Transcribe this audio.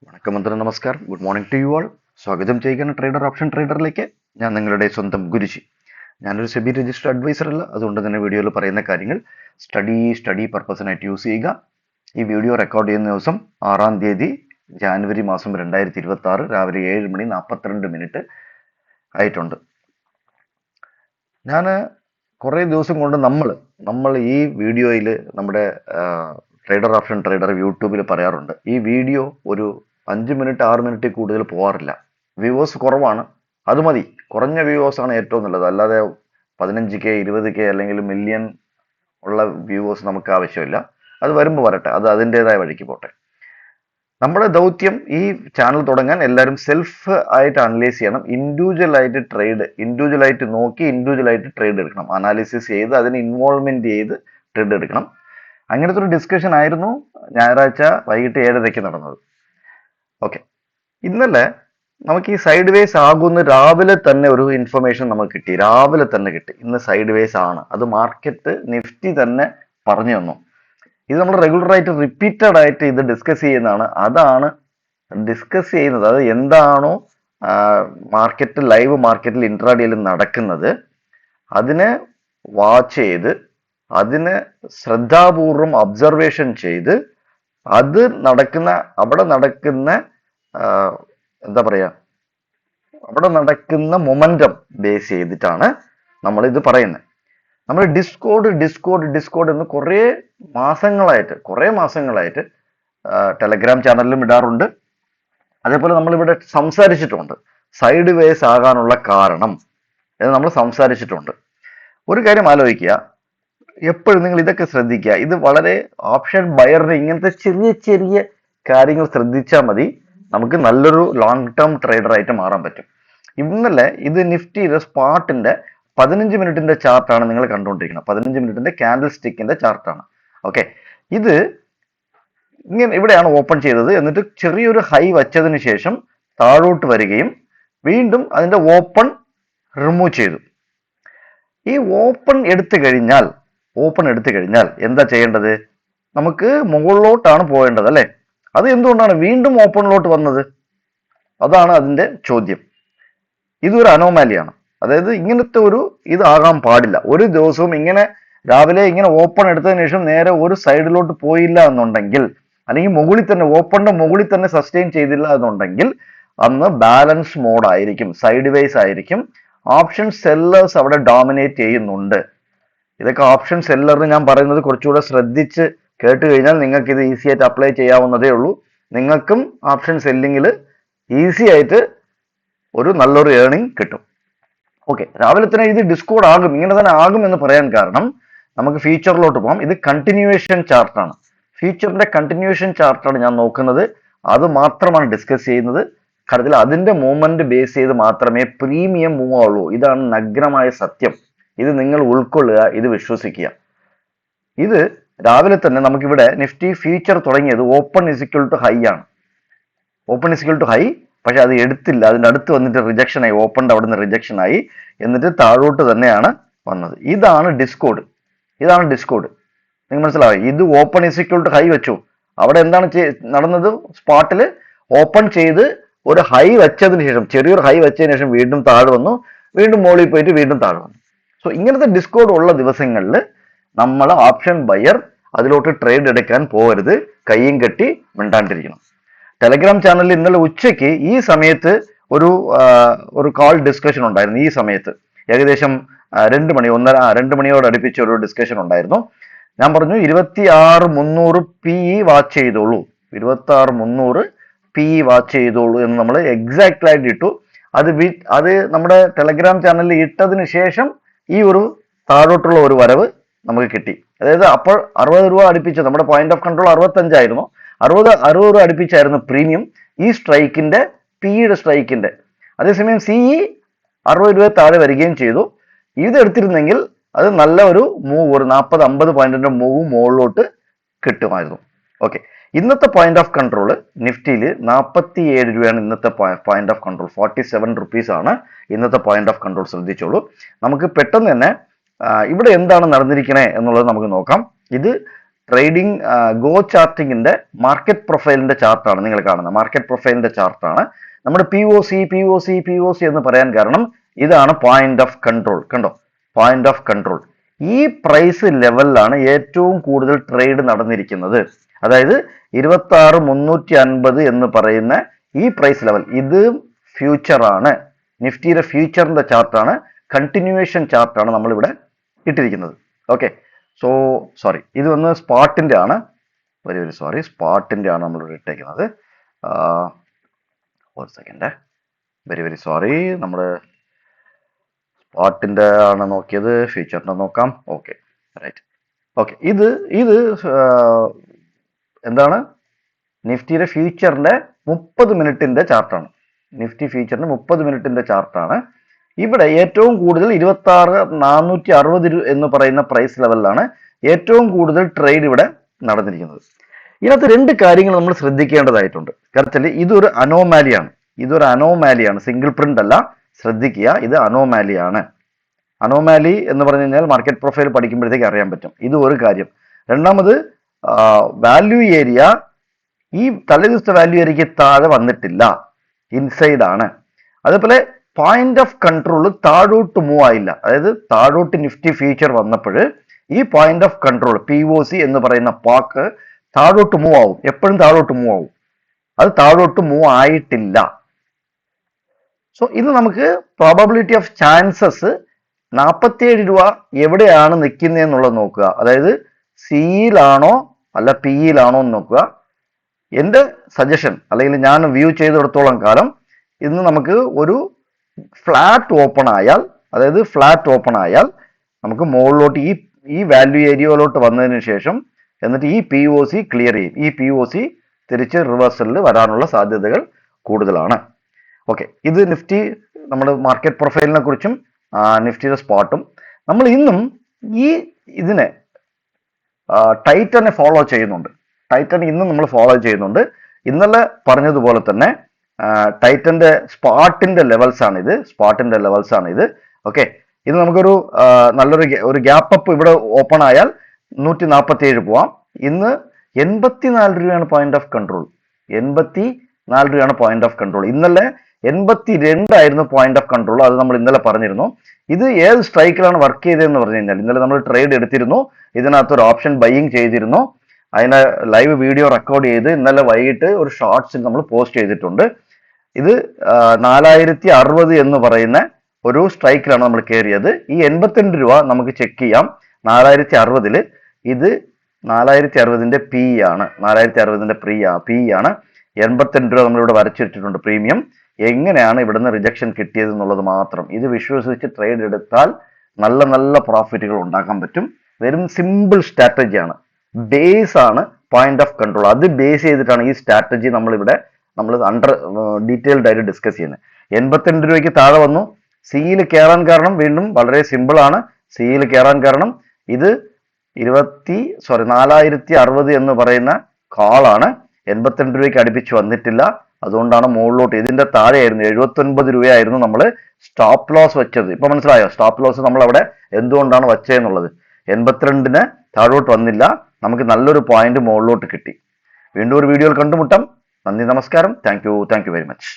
വണക്കം നമസ്കാരം, good morning to you all. സ്വാഗതം ചെയ്യുന്ന ട്രേഡർ ഓപ്ഷൻ ട്രേഡറിലേക്ക്. ഞാൻ നിങ്ങളുടെ സ്വന്തം ഗുരുജി. ഞാനൊരു സെബി രജിസ്റ്റർഡ് അഡ്വൈസർ അല്ല, അതുകൊണ്ട് തന്നെ വീഡിയോയിൽ പറയുന്ന കാര്യങ്ങൾ സ്റ്റഡി പർപ്പസിനായിട്ട് യൂസ് ചെയ്യുക. ഈ വീഡിയോ റെക്കോർഡ് ചെയ്യുന്ന ദിവസം 6 തീയതി ജാനുവരി മാസം 2026 രാവിലെ 7:42 ആയിട്ടുണ്ട്. ഞാൻ കുറേ ദിവസം കൊണ്ട് നമ്മൾ ഈ വീഡിയോയിൽ നമ്മുടെ ട്രേഡർ ഓപ്ഷൻ ട്രേഡർ യൂട്യൂബിൽ പറയാറുണ്ട്, ഈ വീഡിയോ ഒരു 5 മിനിറ്റ് 6 മിനിറ്റ് കൂടുതൽ പോകാറില്ല. വ്യൂവേഴ്സ് കുറവാണ്, അത് മതി. കുറഞ്ഞ വ്യൂവേഴ്സ് ആണ് ഏറ്റവും നല്ലത്. അല്ലാതെ 15K 20K അല്ലെങ്കിൽ മില്യൺ ഉള്ള വ്യൂവേഴ്സ് നമുക്ക് ആവശ്യമില്ല. അത് വരുമ്പോൾ വരട്ടെ, അത് അതിൻ്റെതായ വഴിക്ക് പോട്ടെ. നമ്മുടെ ദൗത്യം ഈ ചാനൽ തുടങ്ങാൻ എല്ലാവരും സെൽഫ് ആയിട്ട് അനലൈസ് ചെയ്യണം. ഇൻഡിവിജ്വൽ ആയിട്ട് നോക്കി ഇൻഡിവിജ്വൽ ആയിട്ട് ട്രേഡ് എടുക്കണം. അനാലിസിസ് ചെയ്ത് അതിന് ഇൻവോൾവ്മെന്റ് ചെയ്ത് ട്രേഡ് എടുക്കണം. അങ്ങനത്തെ ഒരു ഡിസ്കഷൻ ആയിരുന്നു ഞായറാഴ്ച വൈകിട്ട് 7:30 നടന്നത്. ഓക്കെ, ഇന്നലെ നമുക്ക് ഈ സൈഡ് വേസ് ആകുന്ന രാവിലെ തന്നെ ഒരു ഇൻഫർമേഷൻ നമുക്ക് കിട്ടി. ഇന്ന് സൈഡ് വേസ് ആണ്. അത് മാർക്കറ്റ് നിഫ്റ്റി തന്നെ പറഞ്ഞു തന്നു. ഇത് നമ്മൾ റെഗുലർ ആയിട്ട് റിപ്പീറ്റഡ് ആയിട്ട് ഇത് ഡിസ്കസ് ചെയ്യുന്നതാണ്. അതാണ് ഡിസ്കസ് ചെയ്യുന്നത്. അത് എന്താണോ ലൈവ് മാർക്കറ്റിൽ ഇൻട്രാഡേയിൽ നടക്കുന്നത്, അതിനെ വാച്ച് ചെയ്ത് അതിനെ ശ്രദ്ധാപൂർവം ഒബ്സർവേഷൻ ചെയ്ത് അവിടെ നടക്കുന്ന മൊമെന്റം ബേസ് ചെയ്തിട്ടാണ് നമ്മൾ ഇത് പറയുന്നത്. നമ്മൾ ഡിസ്കോഡ് എന്ന് കുറേ മാസങ്ങളായിട്ട് ടെലഗ്രാം ചാനലിലും ഇടാറുണ്ട്. അതേപോലെ നമ്മളിവിടെ സംസാരിച്ചിട്ടുണ്ട്. സൈഡ് വേസ് ആകാനുള്ള കാരണം എന്ന് നമ്മൾ സംസാരിച്ചിട്ടുണ്ട്. ഒരു കാര്യം ആലോചിക്കുക, എപ്പോഴും നിങ്ങൾ ഇതൊക്കെ ശ്രദ്ധിക്കുക. ഇത് വളരെ ഓപ്ഷൻ ബയറിന് ഇങ്ങനത്തെ ചെറിയ കാര്യങ്ങൾ ശ്രദ്ധിച്ചാൽ മതി, നമുക്ക് നല്ലൊരു ലോങ് ടേം ട്രേഡർ ആയിട്ട് മാറാൻ പറ്റും. ഇന്നലെ ഇത് നിഫ്റ്റിയുടെ സ്പോട്ടിന്റെ 15 മിനിറ്റിന്റെ ചാർട്ടാണ് നിങ്ങൾ കണ്ടുകൊണ്ടിരിക്കുന്നത്. 15 മിനിറ്റിന്റെ ക്യാൻഡിൽ സ്റ്റിക്കിന്റെ ചാർട്ടാണ്. ഓക്കെ, ഇത് ഇങ്ങനെ ഇവിടെയാണ് ഓപ്പൺ ചെയ്തത്. എന്നിട്ട് ചെറിയൊരു ഹൈ വച്ചതിന് ശേഷം താഴോട്ട് വരികയും വീണ്ടും അതിന്റെ ഓപ്പൺ റിമൂവ് ചെയ്തു. ഈ ഓപ്പൺ എടുത്തു കഴിഞ്ഞാൽ എന്താ ചെയ്യേണ്ടത്? നമുക്ക് മുകളിലോട്ടാണ് പോകേണ്ടത് അല്ലെ? അത് എന്തുകൊണ്ടാണ് വീണ്ടും ഓപ്പണിലോട്ട് വന്നത്? അതാണ് അതിന്റെ ചോദ്യം. ഇതൊരു അനോമാലിയാണ്. അതായത് ഇങ്ങനത്തെ ഇത് ആകാൻ പാടില്ല. ഒരു ദിവസവും ഇങ്ങനെ രാവിലെ ഇങ്ങനെ ഓപ്പൺ എടുത്തതിന് ശേഷം നേരെ ഒരു സൈഡിലോട്ട് പോയില്ല എന്നുണ്ടെങ്കിൽ, അല്ലെങ്കിൽ ഓപ്പണിന്റെ മുകളിൽ തന്നെ സസ്റ്റെയിൻ ചെയ്തില്ല എന്നുണ്ടെങ്കിൽ, അന്ന് ബാലൻസ് മോഡ് ആയിരിക്കും, സൈഡ് വേസ് ആയിരിക്കും. ഓപ്ഷൻ സെല്ലേഴ്സ് അവിടെ ഡോമിനേറ്റ് ചെയ്യുന്നുണ്ട്. ഇതൊക്കെ ഓപ്ഷൻ സെല്ലറിന് ഞാൻ പറയുന്നത് കുറച്ചുകൂടെ ശ്രദ്ധിച്ച് കേട്ട് കഴിഞ്ഞാൽ നിങ്ങൾക്ക് ഇത് ഈസി ആയിട്ട് അപ്ലൈ ചെയ്യാവുന്നതേ ഉള്ളൂ. നിങ്ങൾക്കും ഓപ്ഷൻ സെല്ലിങ്ങിൽ ഈസി ആയിട്ട് ഒരു നല്ലൊരു ഏർണിംഗ് കിട്ടും. ഓക്കെ, രാവിലെ തന്നെ ഇത് ഡിസ്കോഡ് ആകും, ഇങ്ങനെ തന്നെ ആകും എന്ന് പറയാൻ കാരണം നമുക്ക് ഫീച്ചറിലോട്ട് പോകാം. ഇത് കണ്ടിന്യൂവേഷൻ ചാർട്ടാണ്. ഫീച്ചറിന്റെ കണ്ടിന്യൂവേഷൻ ചാർട്ടാണ് ഞാൻ നോക്കുന്നത്. അത് മാത്രമാണ് ഡിസ്കസ് ചെയ്യുന്നത്. കാര്യത്തിൽ അതിന്റെ മൂവ്മെന്റ് ബേസ് ചെയ്ത് മാത്രമേ പ്രീമിയം മൂവ് ആവുള്ളൂ. ഇതാണ് നഗ്നമായ സത്യം. ഇത് നിങ്ങൾ ഉൾക്കൊള്ളുക, ഇത് വിശ്വസിക്കുക. ഇത് രാവിലെ തന്നെ നമുക്കിവിടെ നിഫ്റ്റി ഫീച്ചർ തുടങ്ങിയത് ഓപ്പൺ ഇസിക്വൽ ടു ഹൈ ആണ്. ഓപ്പൺ ഇസിക്വൽ ടു ഹൈ, പക്ഷെ അത് എടുത്തില്ല. അതിൻ്റെ അടുത്ത് വന്നിട്ട് റിജക്ഷൻ ആയി, ഓപ്പണിന്റെ അവിടെ നിന്ന് റിജക്ഷൻ ആയി, എന്നിട്ട് താഴോട്ട് തന്നെയാണ് വന്നത്. ഇതാണ് ഡിസ്കോഡ്. നിങ്ങൾ മനസ്സിലാവും. ഇത് ഓപ്പൺ ഇസിക്വൽ ടു ഹൈ വെച്ചു. അവിടെ എന്താണ് നടന്നത്? സ്പോട്ടിൽ ഓപ്പൺ ചെയ്ത് ഒരു ഹൈ വെച്ചതിന് ശേഷം, ചെറിയൊരു ഹൈ വെച്ചതിന് ശേഷം വീണ്ടും താഴെ വന്നു, വീണ്ടും മുകളിൽ പോയിട്ട് വീണ്ടും താഴെ വന്നു. സോ ഇങ്ങനത്തെ ഡിസ്കോഡ് ഉള്ള ദിവസങ്ങളിൽ നമ്മൾ ഓപ്ഷൻ ബയർ അതിലോട്ട് ട്രേഡ് എടുക്കാൻ പോകരുത്. കയ്യും കെട്ടി മിണ്ടാണ്ടിരിക്കണം. ടെലഗ്രാം ചാനലിൽ ഇന്നലെ ഉച്ചയ്ക്ക് ഈ സമയത്ത് ഒരു കോൾ ഡിസ്കഷൻ ഉണ്ടായിരുന്നു. ഈ സമയത്ത് ഏകദേശം 2 മണിയോട് അടുപ്പിച്ച ഒരു ഡിസ്കഷൻ ഉണ്ടായിരുന്നു. ഞാൻ പറഞ്ഞു 26,300 PE വാച്ച് ചെയ്തോളൂ, 26,300 PE വാച്ച് ചെയ്തോളൂ എന്ന് നമ്മൾ എക്സാക്ട് ആയിട്ട് ഇട്ടു. അത് നമ്മുടെ ടെലഗ്രാം ചാനലിൽ ഇട്ടതിന് ശേഷം ഈ ഒരു താഴോട്ടുള്ള ഒരു വരവ് നമുക്ക് കിട്ടി. അതായത് അപ്പോൾ 60 രൂപ അടുപ്പിച്ച്, നമ്മുടെ പോയിന്റ് ഓഫ് കൺട്രോൾ 65 ആയിരുന്നു, 60 രൂപ അടുപ്പിച്ചായിരുന്നു പ്രീമിയം ഈ സ്ട്രൈക്കിന്റെ, പിയുടെ സ്ട്രൈക്കിന്റെ. അതേസമയം CE 60 രൂപ താഴെ വരികയും ചെയ്തു. ഇത് എടുത്തിരുന്നെങ്കിൽ അത് നല്ല ഒരു മൂവ്, ഒരു 40-50 പോയിന്റിന്റെ മൂവ് മുകളിലോട്ട് കിട്ടുമായിരുന്നു. ഓക്കെ, ഇന്നത്തെ പോയിന്റ് ഓഫ് കൺട്രോൾ നിഫ്റ്റിയിൽ 47 രൂപയാണ്. ഇന്നത്തെ പോയിന്റ് ഓഫ് കൺട്രോൾ 47 റുപ്പീസ് ആണ് ഇന്നത്തെ പോയിന്റ് ഓഫ് കൺട്രോൾ. ശ്രദ്ധിച്ചോളൂ. നമുക്ക് പെട്ടെന്ന് തന്നെ ഇവിടെ എന്താണ് നടന്നിരിക്കണേ എന്നുള്ളത് നമുക്ക് നോക്കാം. ഇത് ട്രേഡിംഗ് ഗോ ചാർട്ടിങ്ങിന്റെ മാർക്കറ്റ് പ്രൊഫൈലിന്റെ ചാർട്ടാണ് നിങ്ങൾ കാണുന്നത്. മാർക്കറ്റ് പ്രൊഫൈലിന്റെ ചാർട്ടാണ്. നമ്മുടെ പി ഒ സി എന്ന് പറയാൻ കാരണം ഇതാണ് പോയിന്റ് ഓഫ് കൺട്രോൾ. കണ്ടോ, പോയിന്റ് ഓഫ് കൺട്രോൾ. ഈ പ്രൈസ് ലെവലിലാണ് ഏറ്റവും കൂടുതൽ ട്രേഡ് നടന്നിരിക്കുന്നത്. അതായത് 26,350 എന്ന് പറയുന്ന ഈ പ്രൈസ് ലെവൽ, ഇത് ഫ്യൂച്ചർ ആണ്, നിഫ്റ്റിയുടെ ഫ്യൂച്ചറിന്റെ ചാർട്ടാണ്, കണ്ടിന്യൂവേഷൻ ചാർട്ടാണ് നമ്മളിവിടെ ഇട്ടിരിക്കുന്നത്. ഓക്കെ, സോ സോറി, ഇത് വന്ന് സ്പോട്ടിന്റെ ആണ്, വെരി വെരി സോറി, സ്പോട്ടിന്റെ ആണ് നമ്മളിവിടെ ഇട്ടേക്കുന്നത്. ഒരു സെക്കൻഡ്, വെരി വെരി സോറി, നമ്മൾ സ്പോട്ടിന്റെ ആണ് നോക്കിയത്, ഫ്യൂച്ചറിന്റെ നോക്കാം. Okay, right. ഓക്കെ, ഇത് എന്താണ്, നിഫ്റ്റിയുടെ ഫ്യൂച്ചറിന്റെ 30 മിനിറ്റിന്റെ ചാർട്ടാണ്. നിഫ്റ്റി ഫ്യൂച്ചറിന്റെ 30 മിനിറ്റിന്റെ ചാർട്ടാണ്. ഇവിടെ ഏറ്റവും കൂടുതൽ 26,460 എന്ന് പറയുന്ന പ്രൈസ് ലെവലിലാണ് ഏറ്റവും കൂടുതൽ ട്രേഡ് ഇവിടെ നടന്നിരിക്കുന്നത്. ഇതിനകത്ത് രണ്ട് കാര്യങ്ങൾ നമ്മൾ ശ്രദ്ധിക്കേണ്ടതായിട്ടുണ്ട്. കാരണം ഇതൊരു അനോമാലിയാണ്, സിംഗിൾ പ്രിന്റ് അല്ല. ശ്രദ്ധിക്കുക, ഇത് അനോമാലിയാണ്. അനോമാലി എന്ന് പറഞ്ഞു കഴിഞ്ഞാൽ മാർക്കറ്റ് പ്രൊഫൈൽ പഠിക്കുമ്പോഴത്തേക്ക് അറിയാൻ പറ്റും. ഇത് ഒരു കാര്യം. രണ്ടാമത്, വാല്യൂ ഏരിയ ഈ തലേദിവസത്തെ വാല്യൂ ഏരിയക്ക് താഴെ വന്നിട്ടില്ല, ഇൻസൈഡ് ആണ്. അതേപോലെ പോയിന്റ് ഓഫ് കൺട്രോൾ താഴോട്ട് മൂവ് ആയില്ല. അതായത് താഴോട്ട് നിഫ്റ്റി ഫ്യൂച്ചർ വന്നപ്പോൾ ഈ പോയിന്റ് ഓഫ് കൺട്രോൾ POC എന്ന് പറയുന്ന പാക്ക് താഴോട്ട് മൂവ് ആവും, എപ്പോഴും താഴോട്ട് മൂവ് ആവും. അത് താഴോട്ട് മൂവ് ആയിട്ടില്ല. സോ ഇത് നമുക്ക് പ്രോബബിലിറ്റി ഓഫ് ചാൻസസ് 47 രൂപ എവിടെയാണ് നിൽക്കുന്നതെന്നുള്ളത് നോക്കുക. അതായത് സിയിലാണോ അല്ല പിയിലാണോ എന്ന് നോക്കുക. എൻ്റെ സജഷൻ, അല്ലെങ്കിൽ ഞാൻ വ്യൂ ചെയ്തെടുത്തോളം കാലം ഇന്ന് നമുക്ക് ഒരു ഫ്ലാറ്റ് ഓപ്പൺ ആയാൽ, അതായത് ഫ്ലാറ്റ് ഓപ്പൺ ആയാൽ നമുക്ക് മുകളിലോട്ട് ഈ വാല്യൂ ഏരിയയിലോട്ട് വന്നതിന് ശേഷം എന്നിട്ട് ഈ POC ക്ലിയർ ചെയ്യും. ഈ POC തിരിച്ച് റിവേഴ്സലിൽ വരാനുള്ള സാധ്യതകൾ കൂടുതലാണ്. ഓക്കെ, ഇത് നിഫ്റ്റി നമ്മുടെ മാർക്കറ്റ് പ്രൊഫൈലിനെ കുറിച്ചും നിഫ്റ്റിയുടെ സ്പോട്ടും. നമ്മൾ ഇന്നും ഇതിനെ ടൈറ്റനെ ഫോളോ ചെയ്യുന്നുണ്ട്. ടൈറ്റൻ ഇന്നും നമ്മൾ ഫോളോ ചെയ്യുന്നുണ്ട്. ഇന്നലെ പറഞ്ഞതുപോലെ തന്നെ ടൈറ്റന്റെ സ്പോട്ടിന്റെ ലെവൽസ് ആണ് ഇത്. ഓക്കെ, ഇത് നമുക്കൊരു നല്ലൊരു ഗ്യാപ്പ് അപ്പ് ഇവിടെ ഓപ്പൺ ആയാൽ 147 പോവാം. ഇന്ന് 84 രൂപയാണ് പോയിന്റ് ഓഫ് കൺട്രോൾ. 84 രൂപയാണ് പോയിന്റ് ഓഫ് കൺട്രോൾ. ഇന്നലെ 82 ആയിരുന്നു പോയിന്റ് ഓഫ് കൺട്രോൾ. അത് നമ്മൾ ഇന്നലെ പറഞ്ഞിരുന്നു. ഇത് ഏത് സ്ട്രൈക്കിലാണ് വർക്ക് ചെയ്തതെന്ന് പറഞ്ഞു കഴിഞ്ഞാൽ, ഇന്നലെ നമ്മൾ ട്രേഡ് എടുത്തിരുന്നു, ഇതിനകത്ത് ഒരു ഓപ്ഷൻ ബൈയിങ് ചെയ്തിരുന്നു. അതിനെ ലൈവ് വീഡിയോ റെക്കോർഡ് ചെയ്ത് ഇന്നലെ വൈകിട്ട് ഒരു ഷോർട്സിൽ നമ്മൾ പോസ്റ്റ് ചെയ്തിട്ടുണ്ട്. ഇത് 4060 എന്ന് പറയുന്ന ഒരു സ്ട്രൈക്കിലാണ് നമ്മൾ കയറിയത്. ഈ 82 രൂപ നമുക്ക് ചെക്ക് ചെയ്യാം. 4060 ഇത് 4060ന്റെ പി ആണ്, 4060ന്റെ പി ആണ്. 82 രൂപ നമ്മളിവിടെ വരച്ചിട്ടിട്ടുണ്ട് പ്രീമിയം. എങ്ങനെയാണ് ഇവിടുന്ന് റിജക്ഷൻ കിട്ടിയത് എന്നുള്ളത് മാത്രം ഇത് വിശ്വസിച്ച് ട്രേഡ് എടുത്താൽ നല്ല നല്ല പ്രോഫിറ്റുകൾ ഉണ്ടാക്കാൻ പറ്റും. വെറും സിമ്പിൾ സ്ട്രാറ്റജിയാണ്. ബേസ് ആണ് പോയിന്റ് ഓഫ് കൺട്രോൾ. അത് ബേസ് ചെയ്തിട്ടാണ് ഈ സ്ട്രാറ്റജി നമ്മൾ ഡീറ്റെയിൽഡ് ആയിട്ട് ഡിസ്കസ് ചെയ്യുന്നത്. 82 രൂപയ്ക്ക് താഴെ വന്നു. സിയിൽ കയറാൻ കാരണം വീണ്ടും വളരെ സിമ്പിൾ ആണ്. സിയിൽ കയറാൻ കാരണം ഇത് 4060 എന്ന് പറയുന്ന കാളാണ്. 82 രൂപയ്ക്ക് അടുപ്പിച്ച് വന്നിട്ടില്ല. അതുകൊണ്ടാണ് മുകളിലോട്ട്, ഇതിന്റെ താഴെയായിരുന്നു 79 രൂപയായിരുന്നു നമ്മൾ സ്റ്റോപ്പ് ലോസ് വെച്ചത്. ഇപ്പൊ മനസ്സിലായോ സ്റ്റോപ്പ് ലോസ് നമ്മൾ അവിടെ എന്തുകൊണ്ടാണ് വെച്ചതെന്നുള്ളത്. 82ന് താഴോട്ട് വന്നില്ല, നമുക്ക് നല്ലൊരു പോയിന്റ് മുകളിലോട്ട് കിട്ടി. വീണ്ടും ഒരു വീഡിയോയിൽ കണ്ടുമുട്ടാം. നന്ദി, നമസ്കാരം. Thank you very much.